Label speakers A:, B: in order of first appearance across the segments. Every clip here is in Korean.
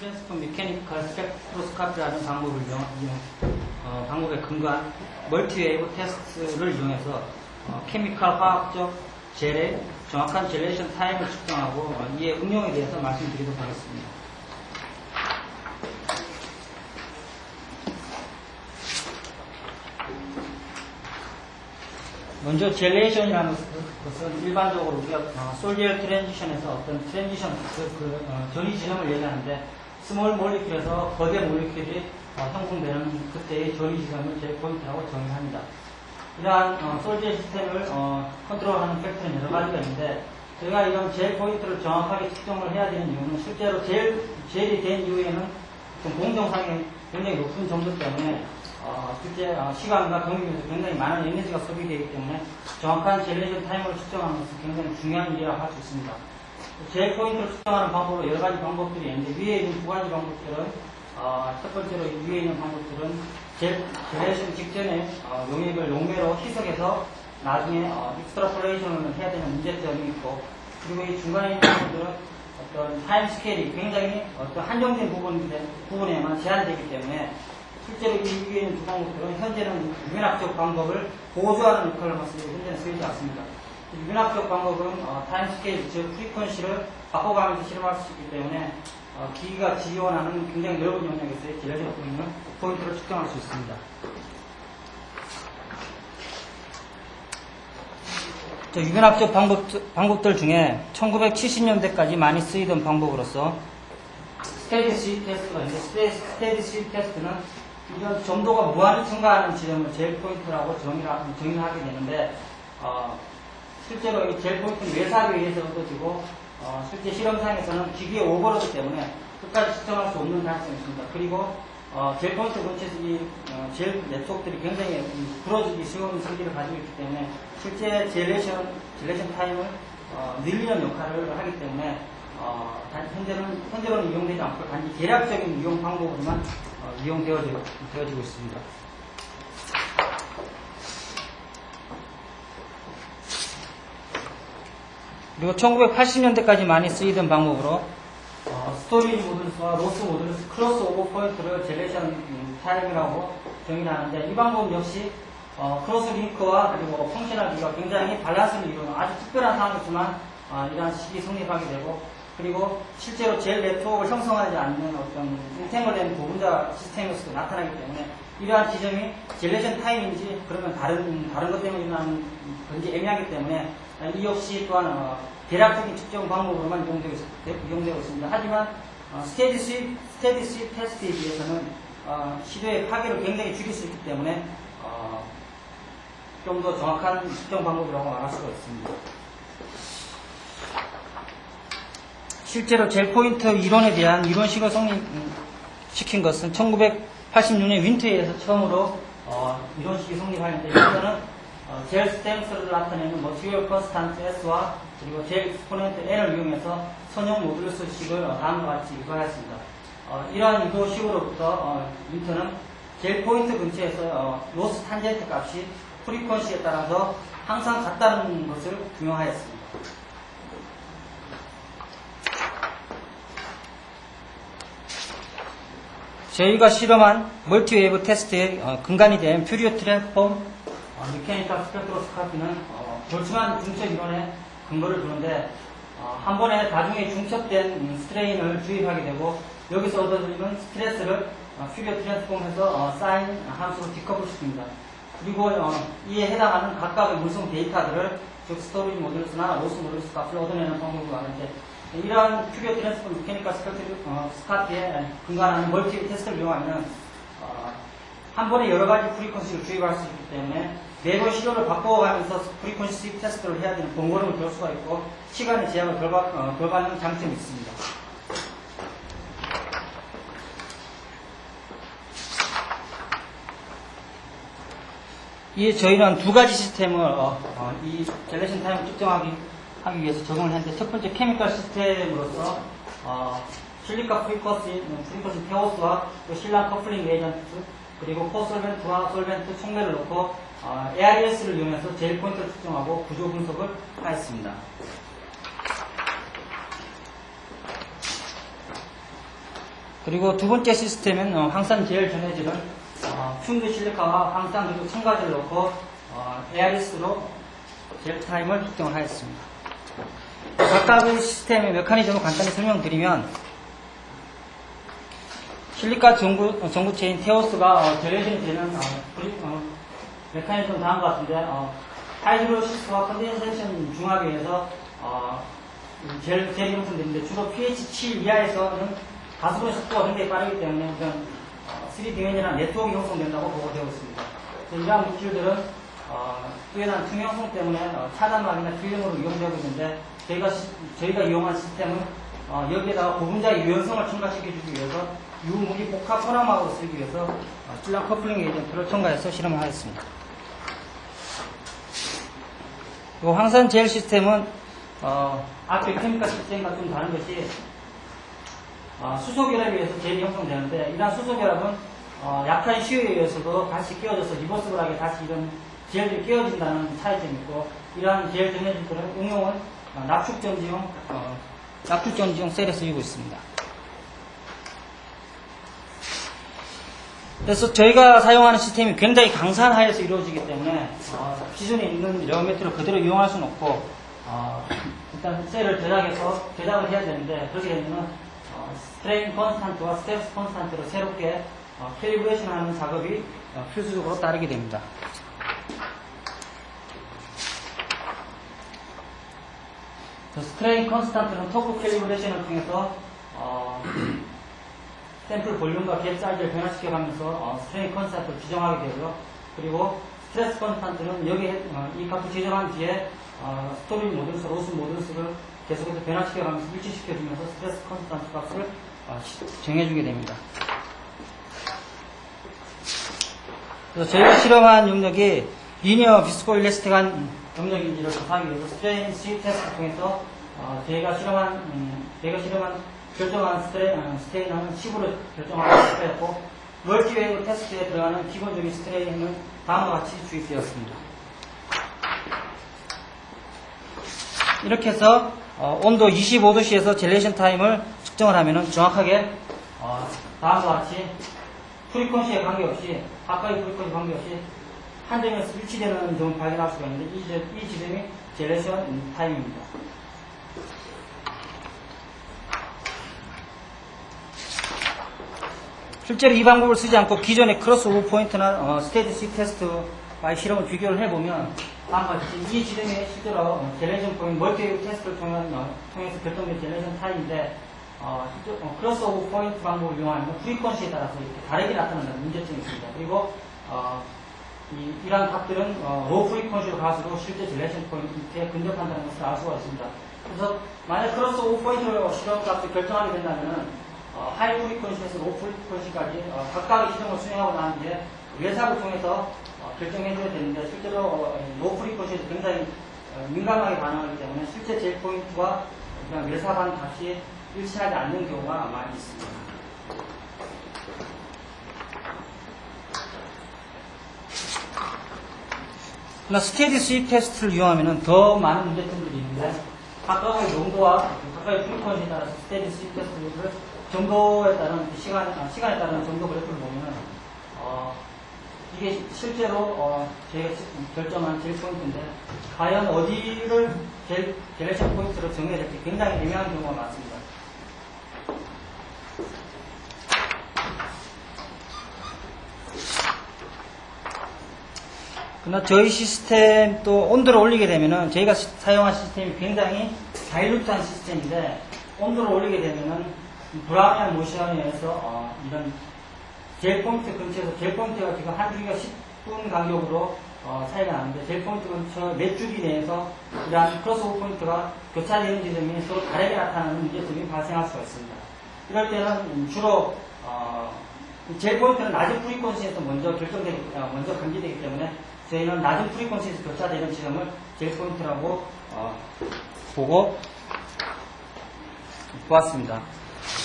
A: 트랜스폼 메케니컬 스펙트로스코피라는 방법에 근거한 멀티웨이브 테스트를 이용해서 케미컬 화학적 젤의 정확한 젤레이션 타임을 측정하고 이의 응용에 대해서 말씀드리도록 하겠습니다. 먼저 젤레이션이라는 것은 일반적으로 우리가 솔젤 트랜지션에서 어떤 트랜지션 전이 지점을 얘기하는데 스몰 몰리큘에서 거대 몰리큘이 형성되는 그때의 전이 지점을 젤 포인트라고 정의합니다. 이러한 솔젤 시스템을 컨트롤하는 팩터는 여러 가지가 있는데 저희가 이런 젤 포인트를 정확하게 측정을 해야 되는 이유는 실제로 젤이 된 이후에는 좀 공정상이 굉장히 높은 정도 때문에 실제 시간과 경험에서 굉장히 많은 에너지가 소비되기 때문에 정확한 젤레이션 타임을 측정하는 것은 굉장히 중요한 일이라고 할 수 있습니다. 젤 포인트를 측정하는 방법으로 여러 가지 방법들이 있는데 위에 있는 두 가지 방법들은 첫 번째로 위에 있는 방법들은 젤레이션 직전에 용액을 용매로 희석해서 나중에 익스트라폴레이션을 해야 되는 문제점이 있고 그리고 이 중간에 있는 부분들은 어떤 타임 스케일이 굉장히 어떤 한정된 부분에만 제한되기 때문에 실제로 이 위에 있는 두 방법들은 현재는 유연학적 방법을 보조하는 역할을 맡으며 현재는 쓰이지 않습니다. 유연학적 방법은 타임 스케일, 즉 프리퀀시를 바꿔가면서 실험할 수 있기 때문에 기기가 지원하는 굉장히 넓은 영역에서의 젤레이션 포인트를 측정할 수 있습니다. 유연학적 방법들 중에 1970년대까지 많이 쓰이던 방법으로서 스테디시 테스트가 있는데 스테디시 테스트는 이런 점도가 무한히 증가하는 지점을 젤 포인트라고 정의를 하게 되는데 실제로 이 젤 포인트는 외사하기 위해서 얻어지고 실제 실험상에서는 기기의 오버로드 때문에 끝까지 측정할 수 없는 가능성이 있습니다. 그리고 젤 포인트 근처에서 이 젤 네트워크들이 굉장히 부러지기 쉬운 성질을 가지고 있기 때문에 실제 젤레이션 타임을 늘리는 역할을 하기 때문에 현재로는 이용되지 않고 단지 계략적인 이용 방법으로만 이용되어지고 있습니다. 그리고 1980년대까지 많이 쓰이던 방법으로 스토리지 모듈스와 로스 모듈스 크로스 오버 포인트를 젤레이션 타임이라고 정의하는데 이 방법은 역시 크로스 링크와 그리고 펑셔널 비가 굉장히 밸런스를 이루는 아주 특별한 상황이지만 이러한 식이 성립하게 되고 그리고 실제로 젤 네트워크를 형성하지 않는 어떤 인탱글된 보분자 시스템에서도 나타나기 때문에 이러한 지점이 젤레이션 타임인지 그러면 다른 것 때문에 일어나는 건지 애매하기 때문에 이 역시 또한 대략적인 측정 방법으로만 이용되고 있습니다. 하지만 스테디시 테스트에 비해서는 시도의 파괴를 굉장히 줄일 수 있기 때문에 좀 더 정확한 측정 방법이라고 말할 수가 있습니다. 실제로 젤 포인트 이론에 대한 이론식을 성립시킨 것은 1986년 윈트에서 처음으로 이론식이 성립하는데 이거는 젤 스템셀을 나타내는 머티리얼 컨스탄트 S와 그리고 젤 익스포넨트 N을 이용해서 선형 모듈스식을 다음과 같이 유도하였습니다. 이러한 유도식으로부터 윈트는 젤 포인트 근처에서 로스 탄젠트 값이 프리퀀시에 따라서 항상 같다는 것을 규명하였습니다. 저희가 실험한 멀티웨이브 테스트의 근간이 된 퓨리어 트랜스폼 메케니컬 스펙트로스코피는 절충한 중첩 이론에 근거를 두는데 한 번에 다중에 중첩된 스트레인을 주입하게 되고 여기서 얻어지는 스트레스를 퓨리어 트랜스폼에서 사인 함수로 디커플시킵니다. 그리고 이에 해당하는 각각의 물성 데이터들을 즉 스토리지 모듈스나 로스 모듈스 값을 얻어내는 방법으로 하는데 이러한 퓨리어 트랜스폼 메케니컬 스펙트로스코피에 근간하는 멀티 테스트를 이용하면 한 번에 여러 가지 프리퀀시를 주입할 수 있기 때문에 매번 시도를 바꿔가면서 프리퀀시 테스트를 해야 되는 번거로움을 덜 수가 있고 시간의 제약을 덜 받는 장점이 있습니다. 이에 저희는 두 가지 시스템을 이 젤레이션 타임을 측정하기 위해서 적용을 했는데 첫 번째 케미컬 시스템으로서 실리카 프리커스 페오스와 실랑 커플링 에이전트 그리고 코솔벤트와 솔벤트 촉매를 넣고 ARS를 이용해서 젤 포인트를 측정하고 구조 분석을 하였습니다. 그리고 두 번째 시스템은 황산 제일 전해질은 퓨드 실리카와 황산 그리고 첨가제를 넣고 ARS로 젤 타임을 특정을 하였습니다. 각각의 시스템의 메커니즘을 간단히 설명드리면 실리카 전구체인 테오스가 젤레이션이 되는 메커니즘 다음과 같은데 하이드로시스와 컨덴세이션 중합에 의해서 젤이 형성되는데 주로 pH 7 이하에서는 가수분의 속도가 굉장히 빠르기 때문에 3디멘sional 네트워크가 형성된다고 보고되어 있습니다. 이러한 물질들은 뛰어난 투명성 때문에 차단막이나 필름으로 이용되고 있는데 저희가 이용한 시스템은 여기에다가 고분자의 유연성을 첨가시켜주기 위해서 유무기 복합 혼합막으로 쓰기 위해서 찔랑 커플링 에이전트를 첨가해서 실험을 하였습니다. 그리고 황산 제일 시스템은 앞에 케미컬 시스템과 좀 다른 것이 수소결합에 의해서 젤이 형성되는데 이러한 수소결합은 약한 시유에 의해서도 다시 끼워져서 리버스블하게 다시 이런 젤들이 끼워진다는 차이점이 있고 이러한 젤 전해질들은 응용은 납축전지용 셀에 쓰이고 있습니다. 그래서 저희가 사용하는 시스템이 굉장히 강산 하에서 이루어지기 때문에 기존에 있는 레오메트를 그대로 이용할 수는 없고 일단 셀을 제작을 해야 되는데 그렇게 되면 스트레인 컨스탄트와 스텝스 컨스탄트를 새롭게 캘리브레이션 하는 작업이 필수적으로 따르게 됩니다. 스트레인 컨스탄트는 터보 캘리브레이션을 통해서 샘플 볼륨과 갭 사이즈를 변화시켜가면서 스트레인 컨스탄트를 지정하게 되고요. 그리고 스트레스 컨스탄트는 여기에 이 값을 지정한 뒤에 스토리지 모듈스, 로스 모듈스를 계속해서 변화시켜가면서 일치시켜주면서 스트레스 컨스탄트 값을 정해주게 됩니다. 그래서 저희가 실험한 영역이 리니어 비스코 일레스틱한 영역인지를 조사하기 위해서 스트레인 C 테스트를 통해서 저희가 결정한 스트레인은 10으로 결정하고 싶었고 멀티웨이브 테스트에 들어가는 기본적인 스트레인은 다음과 같이 주입되었습니다. 이렇게 해서 온도 25도씨에서 젤레이션 타임을 측정을 하면 정확하게 다음과 같이 프리퀀시에 관계없이 가까이 프리퀀시 관계없이 한 점에서 일치되는 점을 발견할 수가 있는데 이 지점이 젤레이션 타임입니다. 실제로 이 방법을 쓰지 않고 기존의 크로스오버 포인트나 스테디 C 테스트와의 실험을 비교를 해보면 다음과 같이 이 지점에 실제로 젤레이션 포인트 멀티웨이브 테스트를 통해서 결정된 젤레이션 타임인데 크로스오버 포인트 방법을 이용하면 프리퀀시에 따라서 이렇게 다르게 나타나는 문제점이 있습니다. 그리고 이러한 값들은 로우 프리퀀시로 갈수록 실제 젤레이션 포인트에 근접한다는 것을 알 수가 있습니다. 그래서 만약 크로스오버 포인트로 실험 값을 결정하게 된다면 하이 프리퀀시에서 로우 프리퀀시까지 각각의 시점을 수행하고 난 뒤에 외삽을 통해서 결정해줘야 되는데 실제로 로우 프리퀀시에서 굉장히 민감하게 반응하기 때문에 실제 젤 포인트와 외삽한 값이 일치하지 않는 경우가 많이 있습니다. 그러나 스테디 수입 테스트를 이용하면 더 많은 문제점들이 있는데 각각의 농도와 각각의 프리퀀시에 따라서 스테디 수입 테스트를 정도에 따른 시간에 따른 정도 그래프를 보면 이게 실제로 저희가 결정한 젤 포인트인데 과연 어디를 젤레이션 포인트로 정해야 될지 굉장히 애매한 경우가 많습니다. 그러나 저희 시스템 또 온도를 올리게 되면은 저희가 사용한 시스템이 굉장히 다일루트한 시스템인데 온도를 올리게 되면은 브라우니안 모션에 의해서 이런 젤 포인트 근처에서 젤 포인트가 지금 한 주기가 10분 간격으로 차이가 나는데 젤 포인트 근처 몇 주기 내에서 이러한 크로스오버 포인트가 교차되는 지점이 서로 다르게 나타나는 문제점이 발생할 수가 있습니다. 이럴 때는 주로 젤 포인트는 낮은 프리퀀시에서 먼저 감지되기 때문에 저희는 낮은 프리퀀시에서 교차되는 지점을 젤 포인트라고 보고 보았습니다.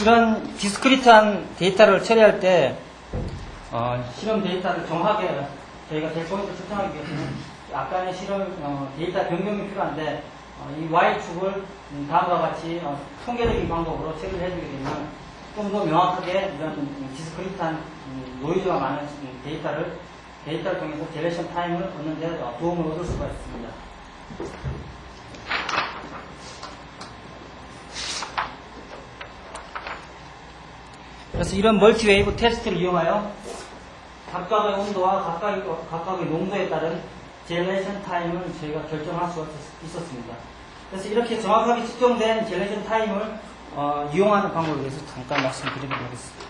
A: 이런 디스크리트한 데이터를 처리할 때 실험 데이터를 정확하게 저희가 젤 포인트 측정하기 위해서는 약간의 실험 데이터 변경이 필요한데 이 Y축을 다음과 같이 통계적인 방법으로 처리를 해주게 되면 좀 더 명확하게 이런 디스크리트한 노이즈가 많은 데이터를 통해서 젤레이션 타임을 얻는 데 도움을 얻을 수가 있습니다. 그래서 이런 멀티웨이브 테스트를 이용하여 각각의 온도와 각각의 농도에 따른 젤레이션 타임을 저희가 결정할 수가 있었습니다. 그래서 이렇게 정확하게 측정된 젤레이션 타임을 이용하는 방법에 대해서 잠깐 말씀드리도록 하겠습니다.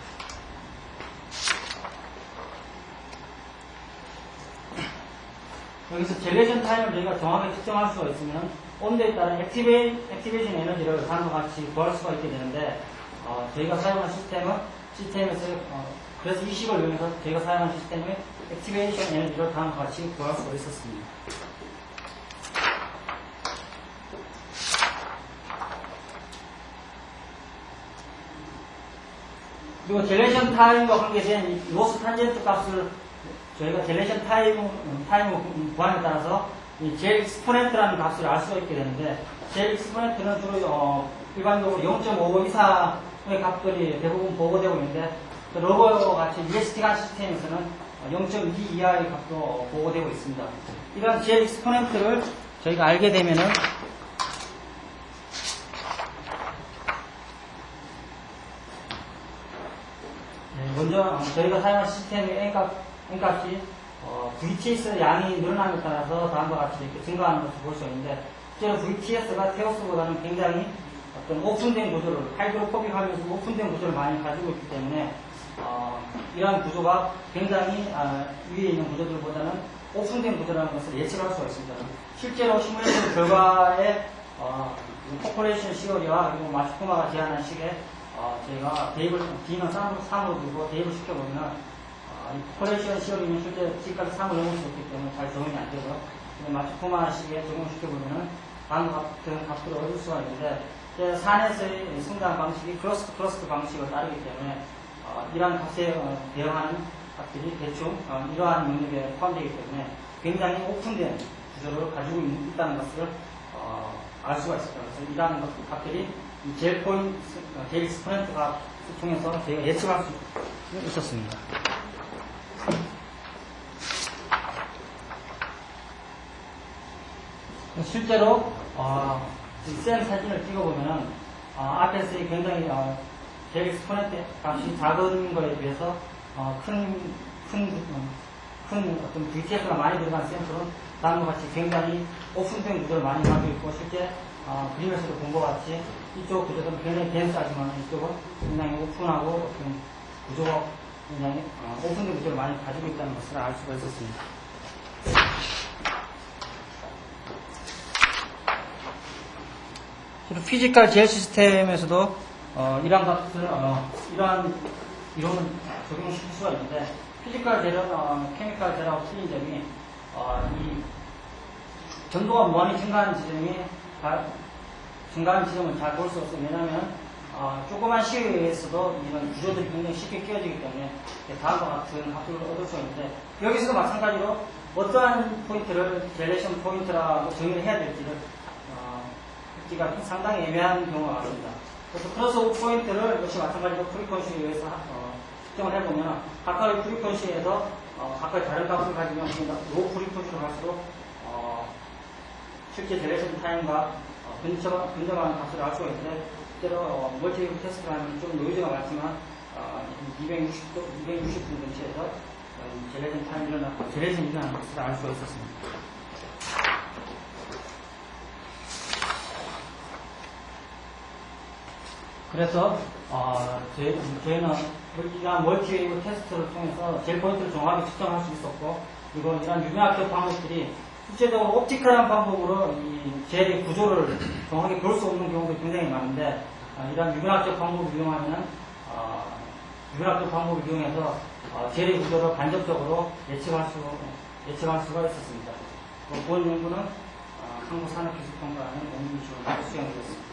A: 여기서 젤레이션 타임을 저희가 정확하게 측정할 수가 있으면 온도에 따른 액티베이션 에너지를 다음과 같이 구할 수가 있게 되는데 저희가 사용한 시스템에서 그래서 이 식을 이용해서 저희가 사용한 시스템의 액티베이션 에너지를 다음과 같이 구할 수가 있었습니다. 그리고 젤레이션 타임과 관계된 이 로스 탄젠트 값을 저희가 젤레이션 타임을 구함에 따라서 이 젤 익스포넨트라는 값을 알 수가 있게 되는데, 젤 익스포넨트는 주로 일반적으로 0.55 이상의 값들이 대부분 보고되고 있는데, 러버와 같이 UST간 시스템에서는 0.2 이하의 값도 보고되고 있습니다. 이런 젤 익스포넨트를 저희가 알게 되면은 먼저 저희가 사용한 시스템의 N값이 VTS 양이 늘어남에 따라서 다음과 같이 이렇게 증가하는 것을 볼 수 있는데, 실제로 VTS가 테오스보다는 굉장히 어떤 오픈된 구조를, 하이드로포빅 하면서 오픈된 구조를 많이 가지고 있기 때문에 이러한 구조가 굉장히 위에 있는 구조들보다는 오픈된 구조라는 것을 예측할 수가 있습니다. 실제로 시뮬레이션 결과에 포퍼레이션 시어리와 그리고 마츠쿠마가 제안한 식에 저희가 대입을 D는 3으로 두고 대입을 시켜보면 포퍼레이션 시어리는 실제 D까지 3을 넘을 수 있기 때문에 잘 적용이 안 되고요. 마츠쿠마 식에 적용시켜보면 다음과 같은 값들을 얻을 수가 있는데, 산에서의 성장 방식이 클러스트 방식을 따르기 때문에 이러한 값에 대응하는 값들이 대충 이러한 영역에 포함되기 때문에 굉장히 오픈된 구조를 가지고 있다는 것을 알 수가 있습니다. 그래서 이러한 값들이 젤 익스포넨트 값을 통해서 저희가 예측할 수 있었습니다. 실제로 셀 사진을 찍어보면은 앞에서 굉장히 젤 익스포넨트 값이 작은 거에 비해서 큰 어떤 VTS가 많이 들어간 샘플은 다음과 같이 굉장히 오픈된 구조를 많이 가지고 있고, 실제 그림에서도 본 것 같이 이쪽 구조는 굉장히 덴스하지만 이쪽은 굉장히 오픈하고 어떤 구조가 굉장히 오픈된 구조를 많이 가지고 있다는 것을 알 수가 있었습니다. 피지컬 젤 시스템에서도 이러한 값을 이러한 이론을 적용시킬 수가 있는데, 피지컬 젤은 케미컬 젤하고 틀린 점이 이 전도가 무한히 증가하는 지점은 잘 볼 수 없어요. 왜냐하면 조그만 시에서도 이런 구조들이 굉장히 쉽게 끼워지기 때문에 다음과 같은 값을 얻을 수가 있는데, 여기서도 마찬가지로 어떠한 포인트를 젤레이션 포인트라고 정의를 해야 될지를 가 상당히 애매한 경우가 많습니다. 그래서 크로스오버 포인트를 역시 마찬가지로 프리퀀시에 의해서 측정을 해보면 각각의 프리퀀시에서 각각의 다른 값을 가지면 로우 프리퀀시로 갈수록 실제 젤레이션 타임과 근접하는 값을 알 수가 있는데, 실제로 멀티웨이브 테스트를 하면 좀 노이즈가 많지만 260분 근처에서 젤레이션 타임이 일어나고 젤레이션이 일어나는 것을 알 수가 있었습니다. 그래서 저희는 이러한 멀티웨이브 테스트를 통해서 젤 포인트를 정확하게 측정할 수 있었고, 그리고 이러한 유명학적 방법들이 실제적으로 옵티컬한 방법으로 이 젤의 구조를 정확하게 볼 수 없는 경우도 굉장히 많은데, 이러한 유명학적 방법을 이용하면 유명학적 방법을 이용해서 젤의 구조를 간접적으로 예측할 수가 있었습니다. 본 연구는 한국산업기술평가원의 연구기술로 수행되었습니다.